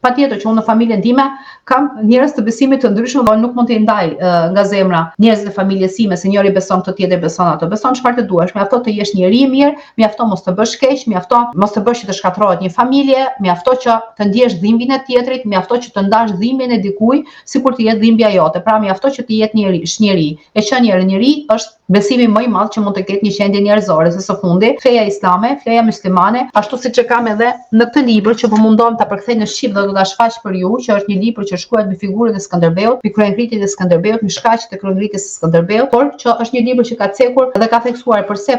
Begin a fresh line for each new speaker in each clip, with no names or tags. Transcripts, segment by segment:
Patjetër që unë në familjen time kam njerëz të besimit të ndryshëm, por nuk mund t'i ndaj nga zemra njerëzit e familjes time, se njëri beson këtë, tjetri beson atë. Beson çfarë të duash, mjafton të jesh njeri i mirë, mjafton mos të bësh keq, mjafton mos të bësh që të shkatërrohet një familje, mjafton që të ndjesh dhimbjen e tjetrit, mjafton që të ndash dhimbjen e dikujt, sikur të jetë dhimbja jote. Pra mjafton që të jetë njeri. E qenë njeri është besimi më i madh që mund të ketë një qendje njerëzore, se së fundi feja islame, feja muslimane, ashtu siç e kam edhe në këtë libër që po mundon ta përkthej në shqip dhe do ta shfaq për ju, që është një libër që shkruhet mbi figurën e Skënderbeut, mbi kryengritjen e Skënderbeut, mbi shkaqjet e kryengritjes së Skënderbeut, por që është një libër që ka cekur dhe ka theksuar përse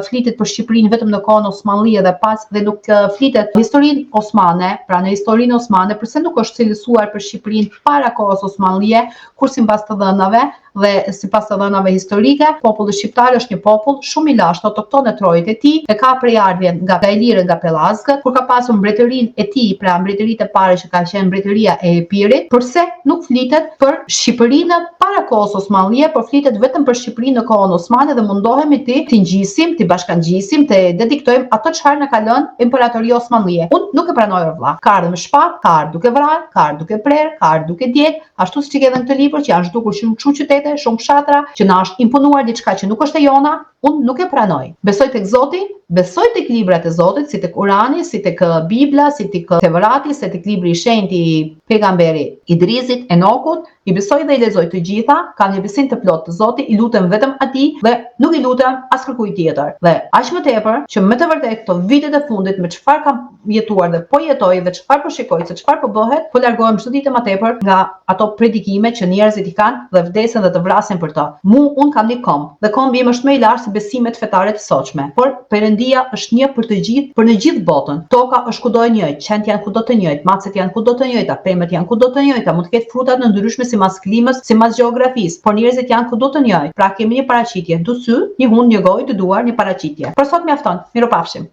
flitet për Shqipërinë vetëm në kohën osmanlie dhe pas dhe nuk flitet historinë osmane, pra në historinë osmane, përse nuk është cilësuar për Shqipërinë para kohës osmanlie, kur sipas të dhënave dhe sipas të dhënave historike, populli shqiptar është një popull shumë i lashtë, autokton e trojit e tij, e ka prejardhjen nga Ilirët, nga Pellazgët, kur ka pasur mbretërinë e tij, pra mbretëritë e parë që ka qenë mbretëria e Epirit, përse nuk flitet për Shqipërinë para kohës osmanlie, por flitet vetëm për Shqipërinë në kohën osmane dhe mundohemi t'i ngjisim, t'i bashkangjisim, të dediktojmë ato çfarë na ka lënë Imperatoria Osmanlie. Unë nuk e pranoj vëlla. Ka ardhur me shpatë, ka ardhur duke vrarë, ka ardhur duke prerë, ka ardhur duke djeg, ashtu siç e ke dhënë këtë libër që janë zhdukur shumë qytete, shumë fshatra, që na është imponuar diçka që nuk është e jona, unë nuk e pranoj. Besoj tek Zoti, besoj tek librat e Zotit, si tek Kurani, si tek Bibla, si tek Tevrati, si tek libri i shenjtë i pejgamberit Idrisit, Enokut, i besoj dhe i lexoj të gjitha, kam një besim të plot të Zotit, i lutem vetëm atij dhe nuk i lutem as kërkujt tjetër. Dhe aq më tepër që me të vërtetë këto vitet e fundit me çfarë kam jetuar dhe po jetoj dhe çfarë po shikoj se çfarë po bëhet, po largohem çdo ditë më tepër nga ato predikime që njerëzit i kanë dhe vdesin dhe të vrasin për to. Un kam një komb dhe kombi im është më i lartë se besimet fetare të sotshme. Por Perëndia është një për të gjithë, për në gjithë botën. Toka është kudo e njëjtë, qentë janë kudo të njëjtë, macet janë kudo të njëjta, pemët janë kudo të njëjta, mund të ketë frutat në ndryshme sipas klimës, sipas gjeografisë, por njerëzit janë kudo të njëjtë. Pra kemi një paraqitje, 2 sy, një hund, një gojë, 2 duar, një paraqitje. Për sot mjafton. Miropafshim.